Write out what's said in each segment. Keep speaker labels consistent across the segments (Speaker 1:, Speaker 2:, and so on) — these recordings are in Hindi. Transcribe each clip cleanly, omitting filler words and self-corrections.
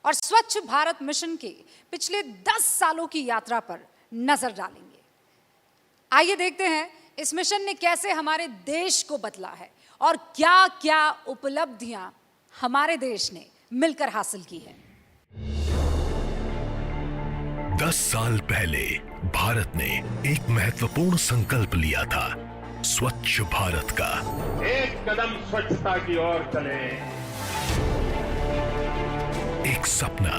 Speaker 1: और स्वच्छ भारत मिशन के पिछले 10 सालों की यात्रा पर नजर डालेंगे। आइए देखते हैं इस मिशन ने कैसे हमारे देश को बदला है और क्या क्या उपलब्धियां हमारे देश ने मिलकर हासिल की है।
Speaker 2: 10 साल पहले भारत ने एक महत्वपूर्ण संकल्प लिया था, स्वच्छ भारत का।
Speaker 3: एक कदम स्वच्छता की ओर चले।
Speaker 2: एक सपना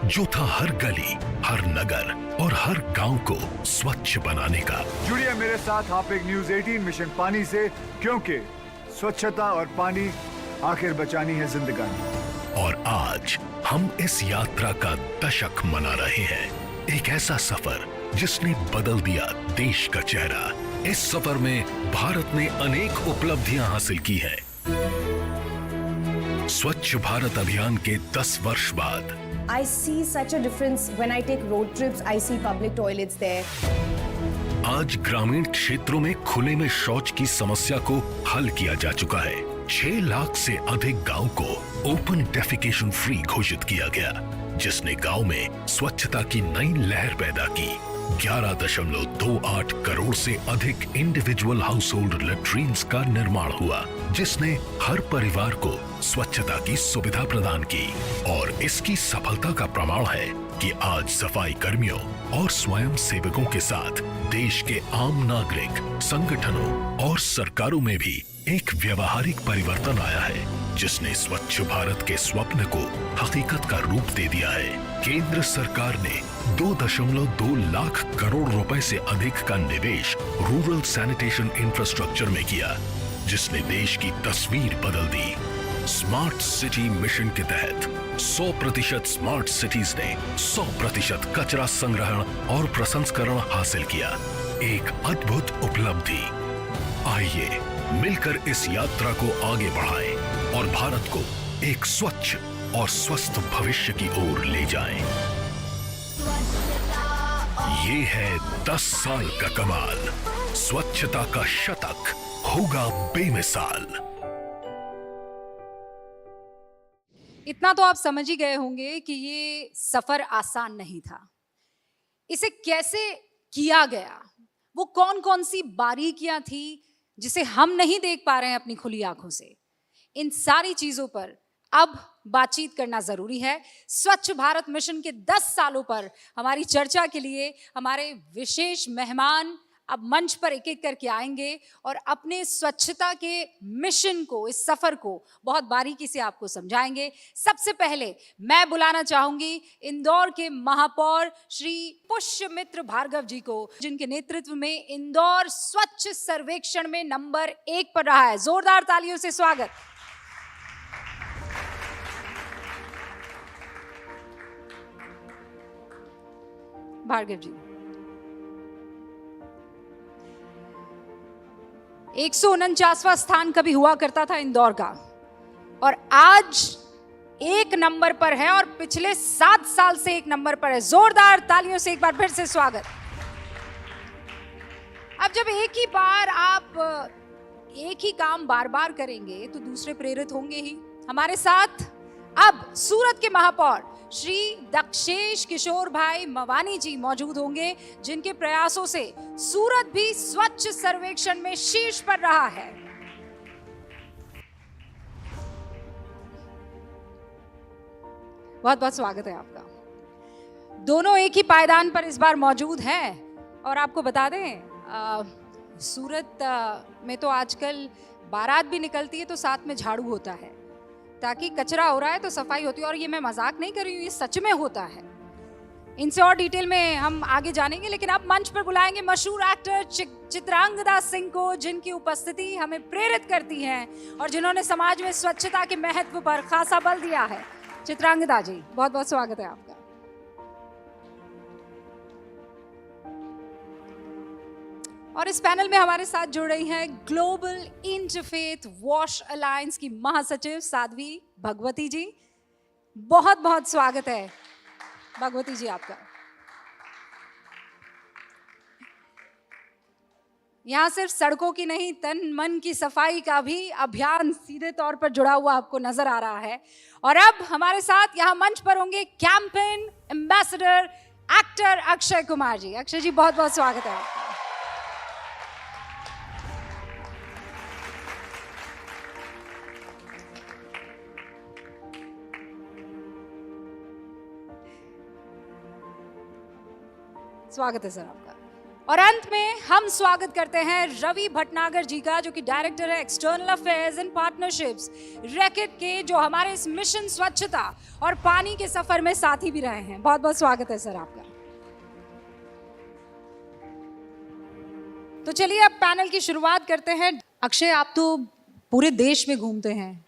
Speaker 2: जो था हर गली, हर नगर और हर गांव को स्वच्छ बनाने का।
Speaker 4: जुड़िए मेरे साथ आप एक न्यूज 18 मिशन पानी से, क्योंकि स्वच्छता और पानी आखिर बचानी है जिंदगानी।
Speaker 2: और आज हम इस यात्रा का दशक मना रहे हैं, एक ऐसा सफर जिसने बदल दिया देश का चेहरा। इस सफर में भारत ने अनेक उपलब्धियां हासिल की हैं। स्वच्छ भारत अभियान के 10 वर्ष बाद
Speaker 5: I see such a difference when I take road trips. I see public toilets there.
Speaker 2: आज ग्रामीण क्षेत्रों में खुले में शौच की समस्या को हल किया जा चुका है। 6 लाख से अधिक गांव को ओपन डेफिकेशन फ्री घोषित किया गया, जिसने गांव में स्वच्छता की नई लहर पैदा की। 11.28 करोड़ से अधिक इंडिविजुअल हाउस होल्ड लेट्रिन्स का निर्माण हुआ, जिसने हर परिवार को स्वच्छता की सुविधा प्रदान की। और इसकी सफलता का प्रमाण है कि आज सफाई कर्मियों और स्वयं सेवकों के साथ देश के आम नागरिक, संगठनों और सरकारों में भी एक व्यवहारिक परिवर्तन आया है, जिसने स्वच्छ भारत के स्वप्न को हकीकत का रूप दे दिया है। केंद्र सरकार ने 2.2 लाख करोड़ रुपए से अधिक का निवेश रूरल सैनिटेशन इंफ्रास्ट्रक्चर में किया, जिसने देश की तस्वीर बदल दी। स्मार्ट सिटी मिशन के तहत 100% स्मार्ट सिटीज ने 100% कचरा संग्रहण और प्रसंस्करण हासिल किया, एक अद्भुत उपलब्धि। आइए मिलकर इस यात्रा को आगे बढ़ाएं और भारत को एक स्वच्छ और स्वस्थ भविष्य की ओर ले जाएं। ये है 10 साल का कमाल, स्वच्छता का शतक होगा बेमिसाल।
Speaker 1: इतना तो आप समझ ही गए होंगे कि ये सफर आसान नहीं था। इसे कैसे किया गया, वो कौन कौन सी बारीकियां थी जिसे हम नहीं देख पा रहे हैं अपनी खुली आंखों से, इन सारी चीजों पर अब बातचीत करना जरूरी है। स्वच्छ भारत मिशन के 10 सालों पर हमारी चर्चा के लिए हमारे विशेष मेहमान अब मंच पर एक एक करके आएंगे और अपने स्वच्छता के मिशन को, इस सफर को बहुत बारीकी से आपको समझाएंगे। सबसे पहले मैं बुलाना चाहूंगी इंदौर के महापौर श्री पुष्यमित्र भार्गव जी को, जिनके नेतृत्व में इंदौर स्वच्छ सर्वेक्षण में नंबर 1 पर रहा है। जोरदार तालियों से स्वागत। भार्गव जी, 149वां स्थान कभी हुआ करता था इंदौर का, और आज 1 नंबर पर है और पिछले 7 साल से 1 नंबर पर है। जोरदार तालियों से एक बार फिर से स्वागत। अब जब एक ही बार आप एक ही काम बार बार करेंगे तो दूसरे प्रेरित होंगे ही। हमारे साथ अब सूरत के महापौर श्री दक्षेश किशोर भाई मवानी जी मौजूद होंगे, जिनके प्रयासों से सूरत भी स्वच्छ सर्वेक्षण में शीर्ष पर रहा है। बहुत बहुत स्वागत है आपका। दोनों एक ही पायदान पर इस बार मौजूद हैं। और आपको बता दें, सूरत में तो आजकल बारात भी निकलती है तो साथ में झाड़ू होता है, ताकि कचरा हो रहा है तो सफाई होती है। और ये मैं मजाक नहीं कर रही हूँ, ये सच में होता है। इनसे और डिटेल में हम आगे जानेंगे, लेकिन अब मंच पर बुलाएंगे मशहूर एक्टर चित्रांगदा सिंह को, जिनकी उपस्थिति हमें प्रेरित करती है और जिन्होंने समाज में स्वच्छता के महत्व पर खासा बल दिया है। चित्रांगदा जी, बहुत बहुत स्वागत है आपका। और इस पैनल में हमारे साथ जुड़ रही हैं ग्लोबल इंटरफेथ वॉश अलायंस की महासचिव साध्वी भगवती जी। बहुत बहुत स्वागत है भगवती जी आपका। यहाँ सिर्फ सड़कों की नहीं, तन मन की सफाई का भी अभियान सीधे तौर पर जुड़ा हुआ आपको नजर आ रहा है। और अब हमारे साथ यहाँ मंच पर होंगे campaign ambassador actor Akshay Kumar ji. Akshay ji, बहुत बहुत स्वागत है आपका। स्वागत है सर आपका। और अंत में हम स्वागत करते हैं रवि भटनागर जी का, जो कि डायरेक्टर है external affairs and partnerships racket के, जो हमारे इस मिशन स्वच्छता और पानी के सफर में साथी भी रहे हैं। बहुत बहुत स्वागत है सर आपका। तो चलिए अब पैनल की शुरुआत करते हैं। अक्षय, आप तो पूरे देश में घूमते हैं,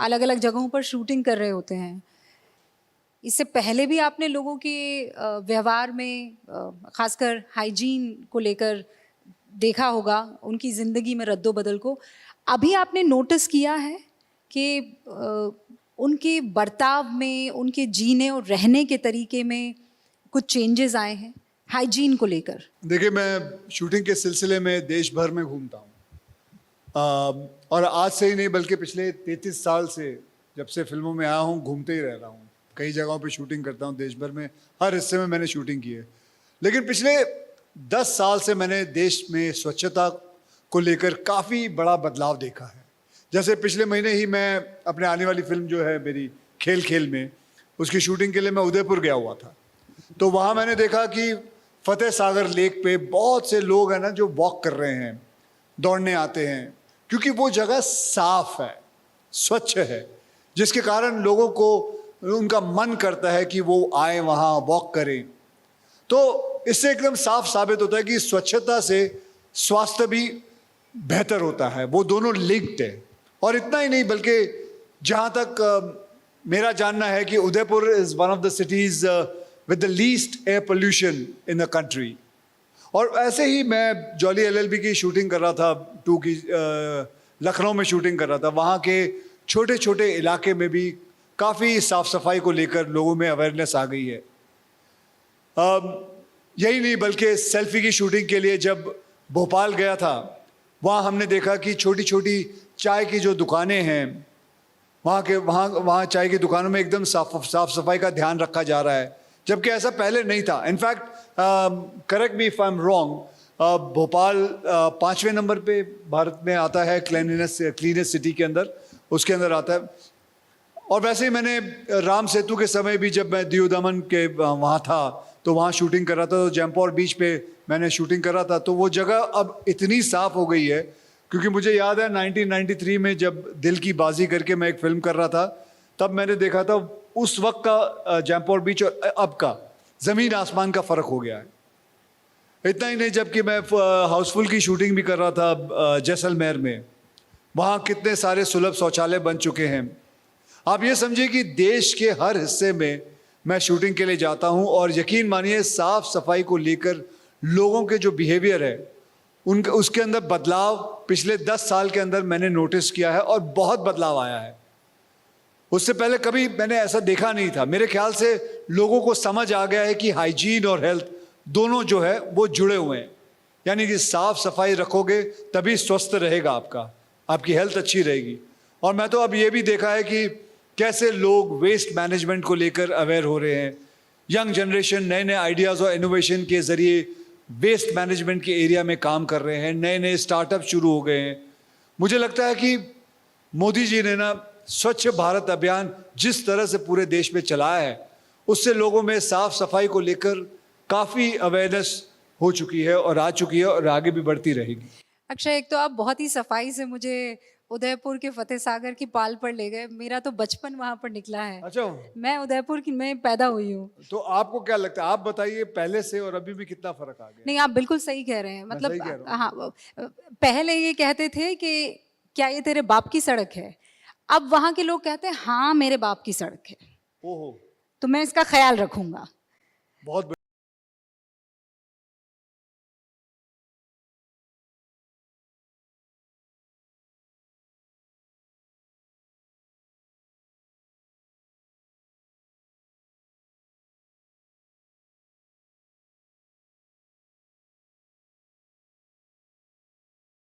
Speaker 1: अलग अलग जगहों पर शूटिंग कर रहे होते हैं। इससे पहले भी आपने लोगों के व्यवहार में, खासकर हाइजीन को लेकर देखा होगा, उनकी ज़िंदगी में रद्दोबदल को। अभी आपने नोटिस किया है कि उनके बर्ताव में, उनके जीने और रहने के तरीके में कुछ चेंजेस आए हैं हाइजीन को लेकर?
Speaker 6: देखिए, मैं शूटिंग के सिलसिले में देश भर में घूमता हूँ, और आज से ही नहीं बल्कि पिछले 33 साल से, जब से फिल्मों में आया हूँ, घूमते ही रह रहा हूँ। कई जगहों पे शूटिंग करता हूँ देश भर में, हर हिस्से में मैंने शूटिंग की है। लेकिन पिछले 10 साल से मैंने देश में स्वच्छता को लेकर काफ़ी बड़ा बदलाव देखा है। जैसे पिछले महीने ही मैं अपने आने वाली फिल्म जो है मेरी खेल खेल में, उसकी शूटिंग के लिए मैं उदयपुर गया हुआ था। तो वहाँ मैंने देखा कि फतेह सागर लेक पे बहुत से लोग हैं ना जो वॉक कर रहे हैं, दौड़ने आते हैं, क्योंकि वो जगह साफ है, स्वच्छ है, जिसके कारण लोगों को उनका मन करता है कि वो आए वहाँ वॉक करें। तो इससे एकदम साफ साबित होता है कि स्वच्छता से स्वास्थ्य भी बेहतर होता है, वो दोनों लिंक्ड है। और इतना ही नहीं बल्कि जहाँ तक मेरा जानना है कि Udaipur is one of the cities with the least air pollution in the country. और ऐसे ही मैं जॉली एलएलबी की शूटिंग कर रहा था, 2 की लखनऊ में शूटिंग कर रहा था। वहाँ के छोटे छोटे इलाके में भी काफ़ी साफ सफाई को लेकर लोगों में अवेयरनेस आ गई है। यही नहीं बल्कि सेल्फी की शूटिंग के लिए जब भोपाल गया था, वहाँ हमने देखा कि छोटी छोटी चाय की जो दुकानें हैं, वहाँ चाय की दुकानों में एकदम साफ सफाई का ध्यान रखा जा रहा है, जबकि ऐसा पहले नहीं था। In fact correct me if I am wrong, Bhopal 5वें नंबर पे भारत में आता है क्लीनेस्ट सिटी के अंदर, उसके अंदर आता है। और वैसे ही मैंने राम सेतु के समय भी, जब मैं दीव दमन के वहाँ था, तो वहाँ शूटिंग कर रहा था, तो जैम्पौर बीच पे मैंने शूटिंग कर रहा था। तो वो जगह अब इतनी साफ हो गई है, क्योंकि मुझे याद है 1993 में जब दिल की बाजी करके मैं एक फिल्म कर रहा था, तब मैंने देखा था उस वक्त का जैम्पौर बीच और अब का ज़मीन आसमान का फ़र्क हो गया है। इतना ही नहीं, जबकि मैं हाउसफुल की शूटिंग भी कर रहा था जैसलमेर में, वहाँ कितने सारे सुलभ शौचालय बन चुके हैं। आप ये समझिए कि देश के हर हिस्से में मैं शूटिंग के लिए जाता हूँ, और यकीन मानिए साफ सफाई को लेकर लोगों के जो बिहेवियर है, उसके अंदर बदलाव पिछले 10 साल के अंदर मैंने नोटिस किया है, और बहुत बदलाव आया है। उससे पहले कभी मैंने ऐसा देखा नहीं था। मेरे ख्याल से लोगों को समझ आ गया है कि हाइजीन और हेल्थ दोनों जो है वो जुड़े हुए हैं, यानी कि साफ सफाई रखोगे तभी स्वस्थ रहेगा आपकी हेल्थ अच्छी रहेगी। और मैं तो अब ये भी देखा है कि कैसे लोग वेस्ट मैनेजमेंट को लेकर अवेयर हो रहे हैं। यंग जनरेशन नए नए आइडियाज़ और इनोवेशन के ज़रिए वेस्ट मैनेजमेंट के एरिया में काम कर रहे हैं, नए नए स्टार्टअप शुरू हो गए हैं। मुझे लगता है कि मोदी जी ने ना स्वच्छ भारत अभियान जिस तरह से पूरे देश में चलाया है, उससे लोगों में साफ सफाई को लेकर काफ़ी अवेयरनेस हो चुकी है और आ चुकी है, और आगे भी बढ़ती रहेगी।
Speaker 1: अक्षय, एक तो आप बहुत ही सफाई से मुझे उदयपुर के फतेह सागर की पाल पर ले गए। मेरा तो बचपन वहां पर निकला है।
Speaker 6: अच्छा,
Speaker 1: मैं उदयपुर की में पैदा हुई हूँ।
Speaker 6: तो आपको क्या लगता है, आप बताइए, पहले से और अभी भी कितना फर्क आ गया?
Speaker 1: नहीं, आप बिल्कुल सही कह रहे हैं।
Speaker 6: सही कह
Speaker 1: मतलब
Speaker 6: रहा
Speaker 1: हाँ, पहले ये कहते थे कि क्या ये तेरे बाप की सड़क है, अब वहां के लोग कहते हैं हाँ मेरे बाप की सड़क है।
Speaker 6: ओहो,
Speaker 1: तो मैं इसका ख्याल रखूंगा।
Speaker 6: बहुत